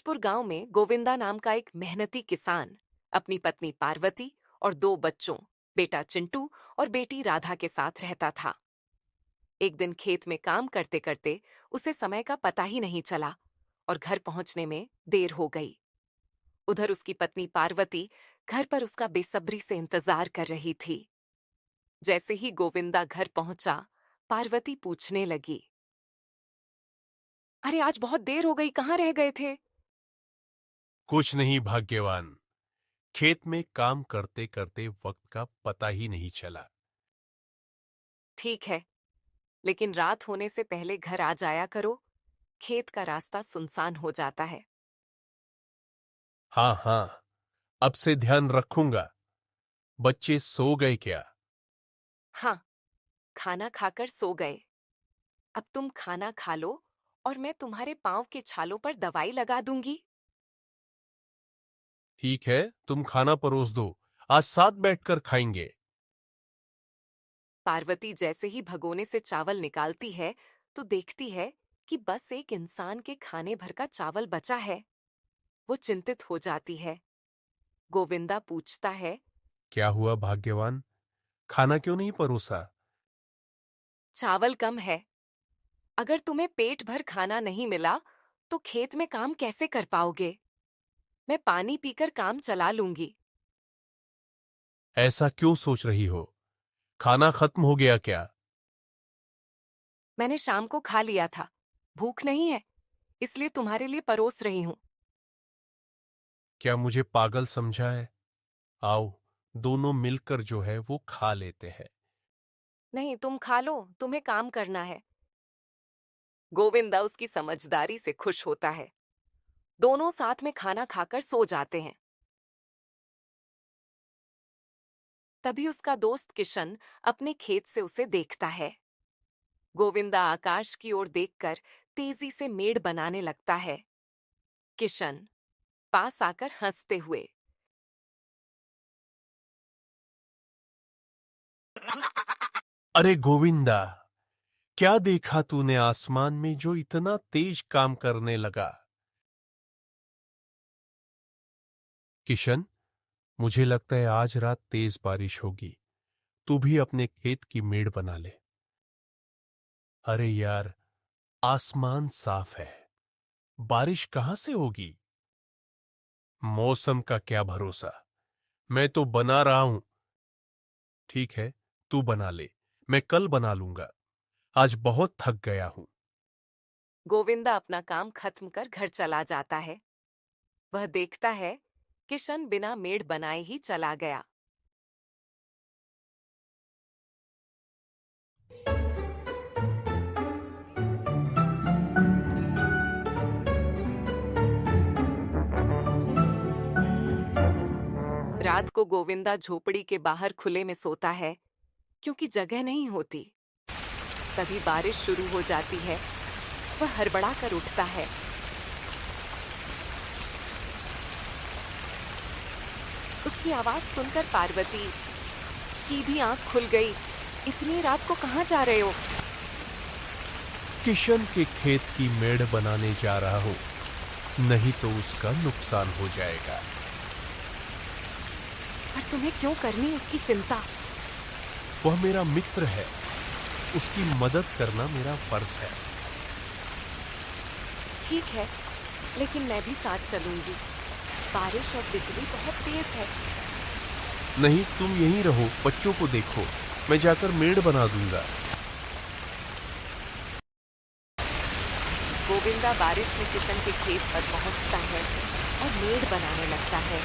राजपुर गांव में गोविंदा नाम का एक मेहनती किसान अपनी पत्नी पार्वती और दो बच्चों, बेटा चिंटू और बेटी राधा के साथ रहता था। एक दिन खेत में काम करते करते उसे समय का पता ही नहीं चला और घर पहुंचने में देर हो गई। उधर उसकी पत्नी पार्वती घर पर उसका बेसब्री से इंतजार कर रही थी। जैसे ही गोविंदा घर पहुंचा, पार्वती पूछने लगी, अरे आज बहुत देर हो गई, कहाँ रह गए थे? कुछ नहीं भाग्यवान। खेत में काम करते करते वक्त का पता ही नहीं चला। ठीक है, लेकिन रात होने से पहले घर आ जाया करो, खेत का रास्ता सुनसान हो जाता है। हाँ हाँ, अब से ध्यान रखूंगा। बच्चे सो गए क्या? हाँ, खाना खाकर सो गए। अब तुम खाना खा लो और मैं तुम्हारे पांव के छालों पर दवाई लगा दूंगी। ठीक है, तुम खाना परोस दो। आज साथ बैठकर खाएंगे। पार्वती जैसे ही भगोने से चावल निकालती है तो देखती है कि बस एक इंसान के खाने भर का चावल बचा है। वो चिंतित हो जाती है। गोविंदा पूछता है, क्या हुआ भाग्यवान? खाना क्यों नहीं परोसा? चावल कम है। अगर तुम्हें पेट भर खाना नहीं मिला तो खेत में काम कैसे कर पाओगे? मैं पानी पीकर काम चला लूंगी। ऐसा क्यों सोच रही हो? खाना खत्म हो गया क्या? मैंने शाम को खा लिया था, भूख नहीं है, इसलिए तुम्हारे लिए परोस रही हूं। क्या मुझे पागल समझा है? आओ, दोनों मिलकर जो है वो खा लेते हैं। नहीं, तुम खा लो, तुम्हें काम करना है। गोविंदा उसकी समझदारी से खुश होता है। दोनों साथ में खाना खाकर सो जाते हैं। तभी उसका दोस्त किशन अपने खेत से उसे देखता है। गोविंदा आकाश की ओर देखकर तेजी से मेड़ बनाने लगता है। किशन पास आकर हंसते हुए, अरे गोविंदा, क्या देखा तूने आसमान में जो इतना तेज काम करने लगा? किशन, मुझे लगता है आज रात तेज बारिश होगी। तू भी अपने खेत की मेड़ बना ले। अरे यार, आसमान साफ है, बारिश कहां से होगी? मौसम का क्या भरोसा। मैं तो बना रहा हूं। ठीक है, तू बना ले, मैं कल बना लूंगा। आज बहुत थक गया हूं। गोविंदा अपना काम खत्म कर घर चला जाता है। वह देखता है किशन बिना मेड़ बनाए ही चला गया। रात को गोविंदा झोपड़ी के बाहर खुले में सोता है, क्योंकि जगह नहीं होती। तभी बारिश शुरू हो जाती है। वह हड़बड़ा कर उठता है। उसकी आवाज सुनकर पार्वती की भी आंख खुल गई। इतनी रात को कहाँ जा रहे हो? किशन के खेत की मेड़ बनाने जा रहा हूं, नहीं तो उसका नुकसान हो जाएगा। और तुम्हें क्यों करनी उसकी चिंता? वह मेरा मित्र है, उसकी मदद करना मेरा फर्ज है। ठीक है, लेकिन मैं भी साथ चलूंगी। बारिश और बिजली बहुत तेज है। नहीं, तुम यहीं रहो, बच्चों को देखो। मैं जाकर मेड़ बना दूंगा। गोविंदा बारिश में किशन के खेत पर पहुंचता है और मेड़ बनाने लगता है।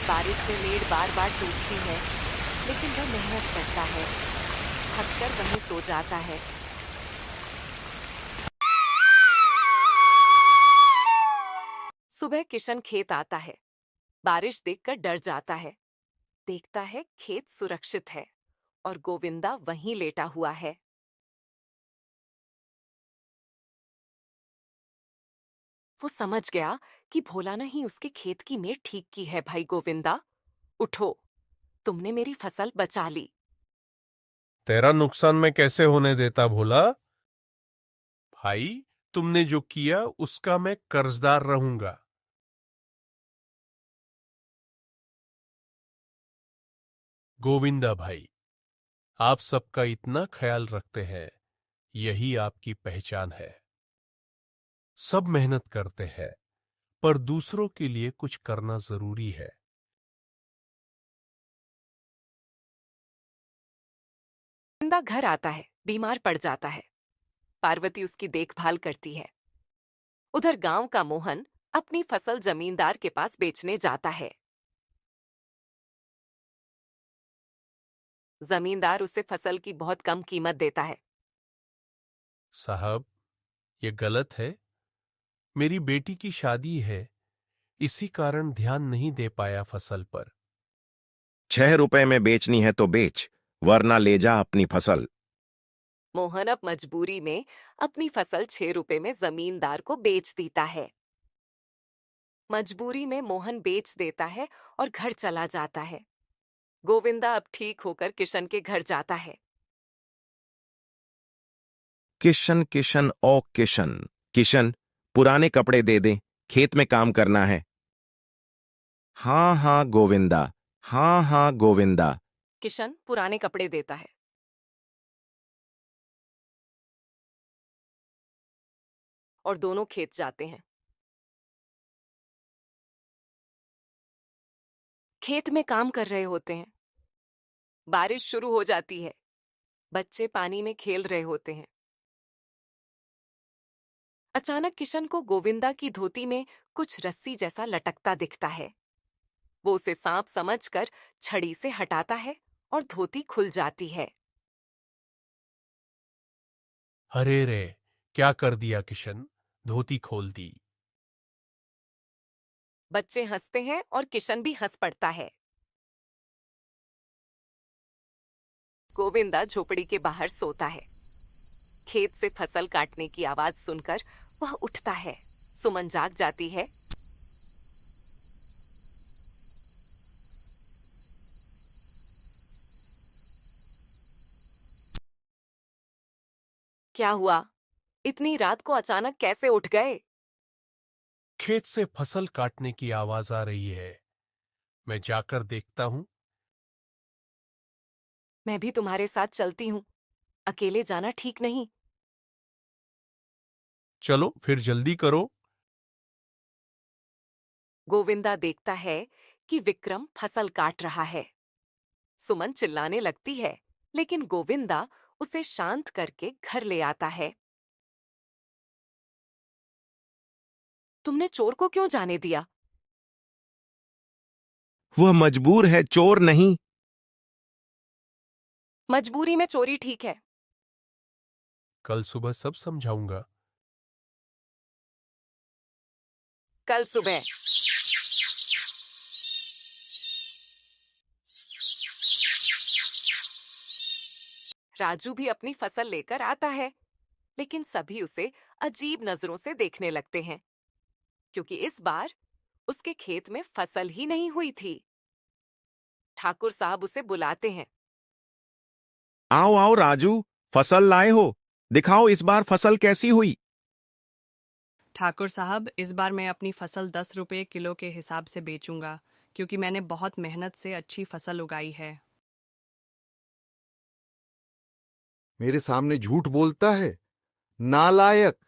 बारिश में मेड़ बार बार टूटती है, लेकिन वह मेहनत करता है। थककर वहीं सो जाता है। सुबह किशन खेत आता है। बारिश देखकर डर जाता है। देखता है खेत सुरक्षित है और गोविंदा वहीं लेटा हुआ है। वो समझ गया कि भोला ने ही उसके खेत की मेड़ ठीक की है। भाई गोविंदा, उठो, तुमने मेरी फसल बचा ली। तेरा नुकसान मैं कैसे होने देता भोला? भाई, तुमने जो किया उसका मैं कर्जदार रहूंगा। गोविंदा भाई, आप सबका इतना ख्याल रखते हैं, यही आपकी पहचान है। सब मेहनत करते हैं, पर दूसरों के लिए कुछ करना जरूरी है। गोविंदा घर आता है, बीमार पड़ जाता है। पार्वती उसकी देखभाल करती है। उधर गांव का मोहन अपनी फसल जमींदार के पास बेचने जाता है। जमींदार उसे फसल की बहुत कम कीमत देता है। साहब, ये गलत है। मेरी बेटी की शादी है, इसी कारण ध्यान नहीं दे पाया फसल पर। 6 रुपए में बेचनी है तो बेच, वरना ले जा अपनी फसल। मोहन अब मजबूरी में अपनी फसल 6 रुपए में जमींदार को बेच देता है। मजबूरी में मोहन बेच देता है और घर चला जाता है। गोविंदा अब ठीक होकर किशन के घर जाता है। किशन किशन ओ किशन। किशन, पुराने कपड़े दे दे, खेत में काम करना है। हाँ हाँ गोविंदा, हाँ हाँ गोविंदा। किशन पुराने कपड़े देता है। और दोनों खेत जाते हैं। खेत में काम कर रहे होते हैं। बारिश शुरू हो जाती है। बच्चे पानी में खेल रहे होते हैं। अचानक किशन को गोविंदा की धोती में कुछ रस्सी जैसा लटकता दिखता है। वो उसे सांप समझकर छड़ी से हटाता है और धोती खुल जाती है। अरे रे, क्या कर दिया किशन, धोती खोल दी। बच्चे हंसते हैं और किशन भी हंस पड़ता है। गोविंदा झोपड़ी के बाहर सोता है। खेत से फसल काटने की आवाज सुनकर वह उठता है। सुमन जाग जाती है। क्या हुआ? इतनी रात को अचानक कैसे उठ गए? खेत से फसल काटने की आवाज आ रही है। मैं जाकर देखता हूं। मैं भी तुम्हारे साथ चलती हूँ। अकेले जाना ठीक नहीं। चलो फिर जल्दी करो। गोविंदा देखता है कि विक्रम फसल काट रहा है। सुमन चिल्लाने लगती है, लेकिन गोविंदा उसे शांत करके घर ले आता है। तुमने चोर को क्यों जाने दिया? वह मजबूर है, चोर नहीं। मजबूरी में चोरी ठीक है। कल सुबह सब समझाऊंगा। कल सुबह राजू भी अपनी फसल लेकर आता है, लेकिन सभी उसे अजीब नजरों से देखने लगते हैं, क्योंकि इस बार उसके खेत में फसल ही नहीं हुई थी। ठाकुर साहब उसे बुलाते हैं। आओ आओ राजू, फसल लाए हो, दिखाओ इस बार फसल कैसी हुई। ठाकुर साहब, इस बार मैं अपनी फसल 10 रुपये किलो के हिसाब से बेचूंगा, क्योंकि मैंने बहुत मेहनत से अच्छी फसल उगाई है। मेरे सामने झूठ बोलता है, नालायक।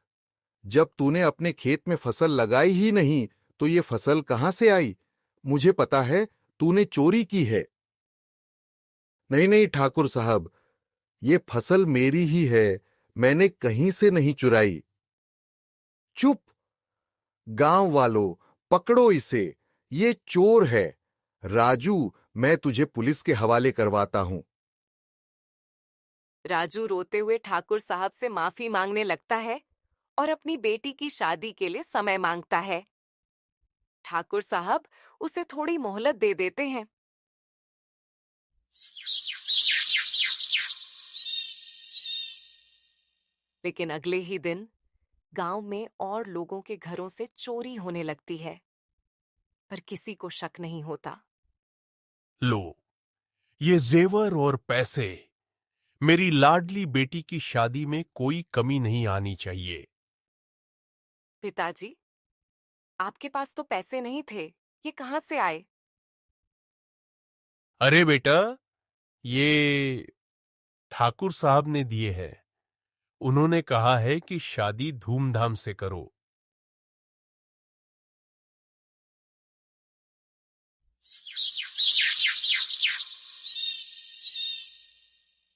जब तूने अपने खेत में फसल लगाई ही नहीं तो ये फसल कहां से आई? मुझे पता है तूने चोरी की है। नहीं नहीं ठाकुर साहब, ये फसल मेरी ही है, मैंने कहीं से नहीं चुराई। चुप! गांव वालों, पकड़ो इसे, ये चोर है। राजू, मैं तुझे पुलिस के हवाले करवाता हूं। राजू रोते हुए ठाकुर साहब से माफी मांगने लगता है और अपनी बेटी की शादी के लिए समय मांगता है। ठाकुर साहब उसे थोड़ी मोहलत दे देते हैं। लेकिन अगले ही दिन गांव में और लोगों के घरों से चोरी होने लगती है, पर किसी को शक नहीं होता। लो, ये जेवर और पैसे, मेरी लाडली बेटी की शादी में कोई कमी नहीं आनी चाहिए। पिताजी, आपके पास तो पैसे नहीं थे, ये कहाँ से आए? अरे बेटा, ये ठाकुर साहब ने दिए हैं। उन्होंने कहा है कि शादी धूमधाम से करो।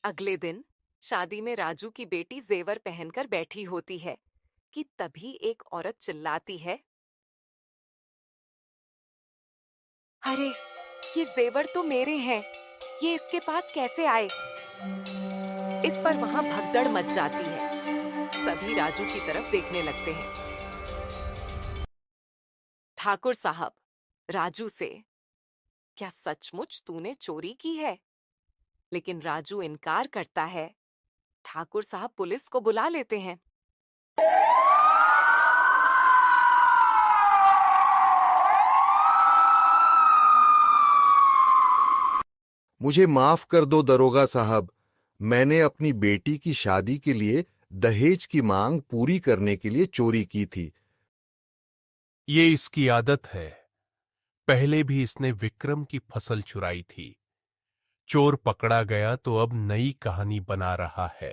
अगले दिन शादी में राजू की बेटी जेवर पहनकर बैठी होती है कि तभी एक औरत चिल्लाती है, अरे, ये जेवर तो मेरे हैं, ये इसके पास कैसे आए? इस पर वहां भगदड़ मच जाती है। सभी राजू की तरफ देखने लगते हैं। ठाकुर साहब राजू से, क्या सचमुच तूने चोरी की है? लेकिन राजू इनकार करता है। ठाकुर साहब पुलिस को बुला लेते हैं। मुझे माफ कर दो दरोगा साहब, मैंने अपनी बेटी की शादी के लिए दहेज की मांग पूरी करने के लिए चोरी की थी। ये इसकी आदत है। पहले भी इसने विक्रम की फसल चुराई थी। चोर पकड़ा गया तो अब नई कहानी बना रहा है।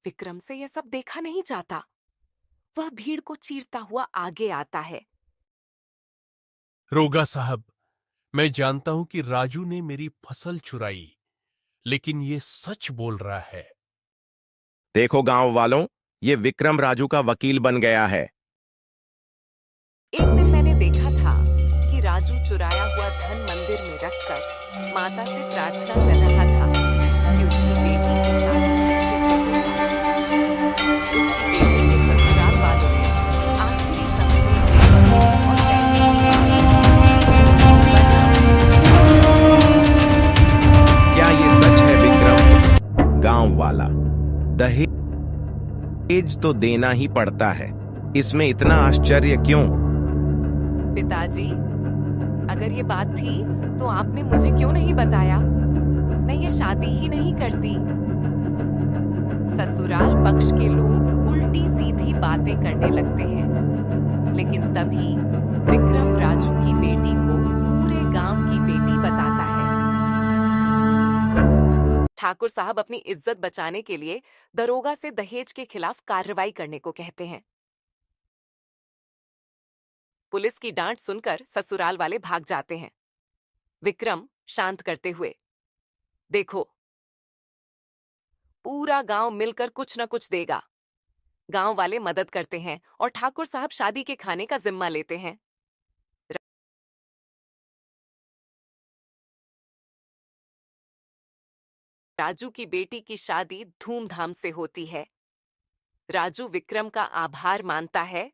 विक्रम से यह सब देखा नहीं जाता। वह भीड़ को चीरता हुआ आगे आता है। रोगा साहब, मैं जानता हूं कि राजू ने मेरी फसल चुराई, लेकिन ये सच बोल रहा है। देखो गांव वालों, ये विक्रम राजू का वकील बन गया है। एक दिन मैंने देखा था कि राजू चुराया हुआ धन मंदिर में रखकर माता से प्रार्थना कर रहा था कि उसकी बेटी की शादी अच्छे से हो जाए। उसकी बेटी के ससुराल वालों ने आखिरी समय में जेवर और पैसे क्या ये सच है विक्रम? गांव वाला, दहेज तो देना ही पड़ता है, इसमें इतना आश्चर्य क्यों? पिताजी, अगर ये बात थी तो आपने मुझे क्यों नहीं बताया? मैं ये शादी ही नहीं करती। ससुराल पक्ष के लोग उल्टी सीधी बातें करने लगते हैं, लेकिन तभी विक्रम राजू की बेटी को पूरे गांव की बेटी बताता है। ठाकुर साहब अपनी इज्जत बचाने के लिए दरोगा से दहेज के खिलाफ कार्रवाई करने को कहते हैं। पुलिस की डांट सुनकर ससुराल वाले भाग जाते हैं। विक्रम शांत करते हुए, देखो, पूरा गांव मिलकर कुछ न कुछ देगा। गांव वाले मदद करते हैं और ठाकुर साहब शादी के खाने का जिम्मा लेते हैं। राजू की बेटी की शादी धूमधाम से होती है। राजू विक्रम का आभार मानता है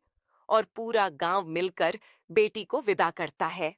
और पूरा गांव मिलकर बेटी को विदा करता है।